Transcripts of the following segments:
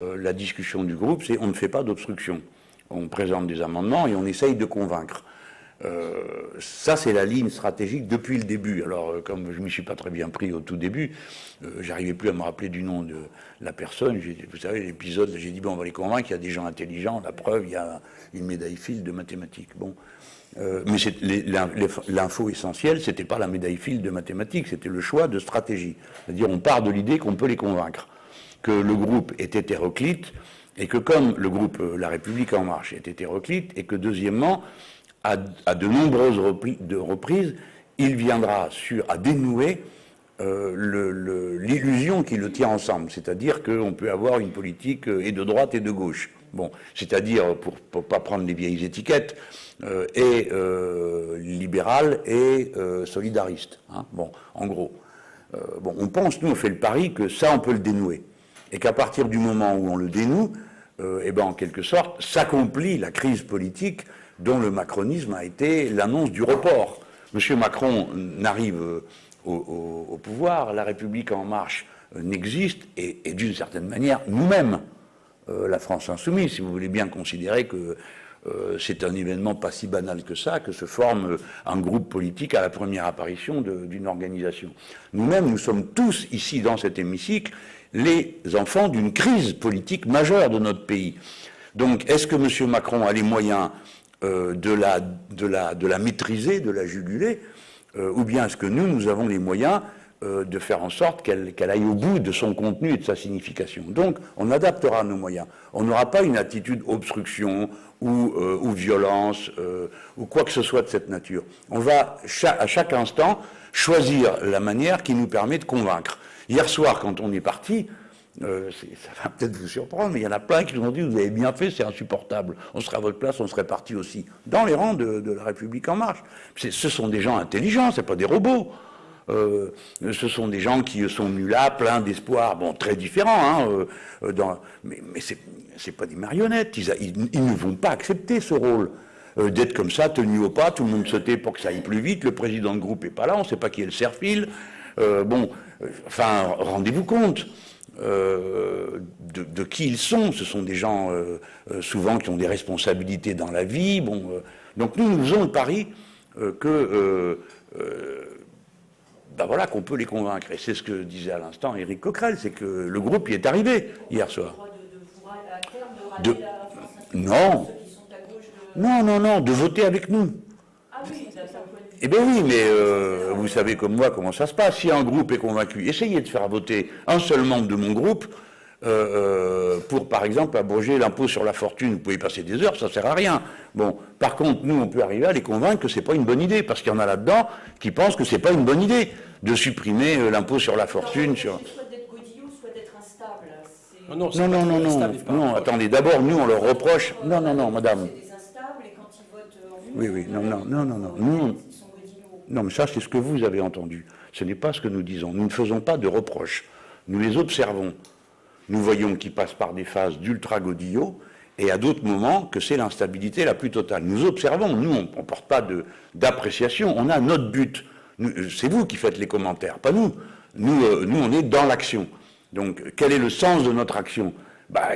La discussion du groupe, c'est on ne fait pas d'obstruction. On présente des amendements et on essaye de convaincre. Ça, c'est la ligne stratégique depuis le début. Alors, comme je ne m'y suis pas très bien pris au tout début, j'arrivais plus à me rappeler du nom de la personne. Vous savez, l'épisode, j'ai dit, bon, on va les convaincre, il y a des gens intelligents, la preuve, il y a une médaille Fields de mathématiques. Bon. Mais l'info essentielle, c'était pas la médaille Fields de mathématiques, c'était le choix de stratégie. C'est-à-dire, on part de l'idée qu'on peut les convaincre, que le groupe est hétéroclite, et que comme le groupe La République En Marche est hétéroclite, et que deuxièmement, à de nombreuses reprises, il viendra à dénouer l'illusion qui le tient ensemble, c'est-à-dire qu'on peut avoir une politique et de droite et de gauche. Bon, c'est-à-dire, pour ne pas prendre les vieilles étiquettes, libérale et solidariste. Hein, bon, en gros. Bon, on pense, nous, on fait le pari que ça, on peut le dénouer. Et qu'à partir du moment où on le dénoue, eh ben, en quelque sorte, s'accomplit la crise politique dont le macronisme a été l'annonce du report. M. Macron n'arrive au pouvoir, La République En Marche n'existe, et d'une certaine manière, nous-mêmes, la France Insoumise, si vous voulez bien considérer que c'est un événement pas si banal que ça, que se forme un groupe politique à la première apparition d'une organisation. Nous-mêmes, nous sommes tous ici dans cet hémicycle les enfants d'une crise politique majeure de notre pays. Donc, est-ce que M. Macron a les moyens de la maîtriser, de la juguler, ou bien est-ce que nous avons les moyens de faire en sorte qu'elle aille au bout de son contenu et de sa signification. Donc, on adaptera nos moyens. On n'aura pas une attitude obstruction ou violence ou quoi que ce soit de cette nature. On va, à chaque instant, choisir la manière qui nous permet de convaincre. Hier soir, quand on est parti, ça va peut-être vous surprendre, mais il y en a plein qui nous ont dit « Vous avez bien fait, c'est insupportable. On serait à votre place, on serait parti aussi. » Dans les rangs de La République En Marche. Ce sont des gens intelligents, ce n'est pas des robots. Ce sont des gens qui sont venus là, pleins d'espoir, bon, très différents, hein, mais c'est pas des marionnettes, ils ne vont pas accepter ce rôle, d'être comme ça, tenu au pas, tout le monde se tait pour que ça aille plus vite, le président de groupe n'est pas là, on ne sait pas qui est le serre-fil, enfin, rendez-vous compte de qui ils sont. Ce sont des gens, souvent, qui ont des responsabilités dans la vie, bon, donc nous faisons le pari ben voilà, qu'on peut les convaincre. Et c'est ce que disait à l'instant Éric Coquerel, c'est que le groupe y est arrivé hier soir. Non. Non, de voter avec nous. Ah oui, eh bien oui, mais vous savez comme moi comment ça se passe. Si un groupe est convaincu, essayez de faire voter un seul membre de mon groupe pour, par exemple, abroger l'impôt sur la fortune. Vous pouvez passer des heures, ça ne sert à rien. Bon, par contre, nous, on peut arriver à les convaincre que ce n'est pas une bonne idée, parce qu'il y en a là-dedans qui pensent que ce n'est pas une bonne idée de supprimer l'impôt sur la fortune. Soit d'être godillot, soit d'être instable. Non, attendez, d'abord, nous, on leur reproche... Non, madame. C'est des instables, et quand ils votent... Oui, non. Non, mais ça, c'est ce que vous avez entendu. Ce n'est pas ce que nous disons. Nous ne faisons pas de reproches. Nous les observons. Nous voyons qu'ils passent par des phases d'ultra-godillot, et à d'autres moments que c'est l'instabilité la plus totale. Nous observons, nous, on ne porte pas d'appréciation, on a notre but. C'est vous qui faites les commentaires, pas nous. Nous, on est dans l'action. Donc, quel est le sens de notre action?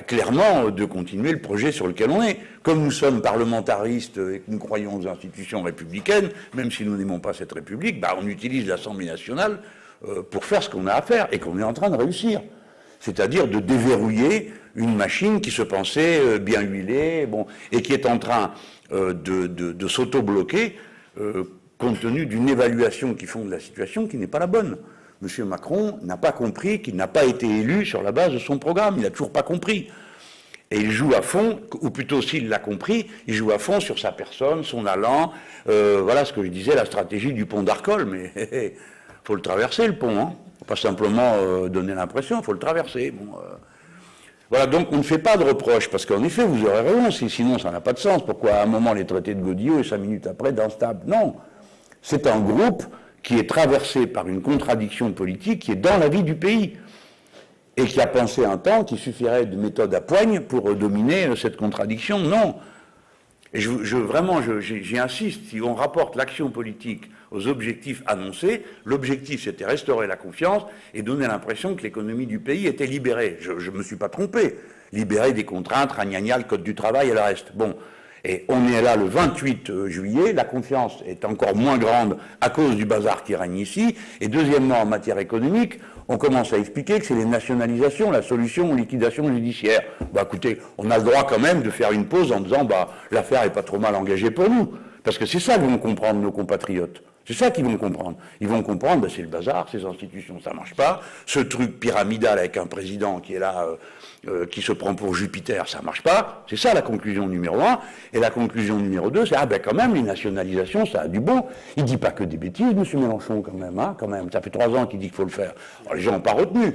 Clairement, de continuer le projet sur lequel on est. Comme nous sommes parlementaristes et que nous croyons aux institutions républicaines, même si nous n'aimons pas cette République, on utilise l'Assemblée nationale pour faire ce qu'on a à faire et qu'on est en train de réussir. C'est-à-dire de déverrouiller une machine qui se pensait bien huilée, bon, et qui est en train de s'auto-bloquer compte tenu d'une évaluation qu'ils font de la situation qui n'est pas la bonne. M. Macron n'a pas compris qu'il n'a pas été élu sur la base de son programme, il n'a toujours pas compris. Et il joue à fond, ou plutôt s'il l'a compris, il joue à fond sur sa personne, son allant, voilà ce que je disais, la stratégie du pont d'Arcole, mais il faut le traverser le pont, hein. Pas simplement donner l'impression, il faut le traverser. Bon, voilà, donc on ne fait pas de reproches, parce qu'en effet, vous aurez raison, sinon ça n'a pas de sens. Pourquoi à un moment les traités de godillot et 5 minutes après d'instable? Non, c'est un groupe qui est traversé par une contradiction politique qui est dans la vie du pays, et qui a pensé un temps qu'il suffirait de méthode à poigne pour dominer cette contradiction. Non. Et j'y insiste, si on rapporte l'action politique aux objectifs annoncés, l'objectif c'était restaurer la confiance et donner l'impression que l'économie du pays était libérée. Je ne me suis pas trompé. libérer des contraintes, ragnagna, le code du travail et le reste. Bon. Et on est là le 28 juillet, la confiance est encore moins grande à cause du bazar qui règne ici. Et deuxièmement, en matière économique, on commence à expliquer que c'est les nationalisations, la solution aux liquidations judiciaires. Bah écoutez, on a le droit quand même de faire une pause en disant bah l'affaire est pas trop mal engagée pour nous. Parce que c'est ça que vont comprendre nos compatriotes. C'est ça qu'ils vont comprendre. Ils vont comprendre, ben c'est le bazar, ces institutions, ça marche pas. Ce truc pyramidal avec un président qui est là, qui se prend pour Jupiter, ça marche pas. C'est ça la conclusion numéro 1. Et la conclusion numéro 2, c'est, ah ben quand même, les nationalisations, ça a du bon. Il dit pas que des bêtises, M. Mélenchon, quand même, hein, quand même. Ça fait 3 ans qu'il dit qu'il faut le faire. Alors, les gens n'ont pas retenu.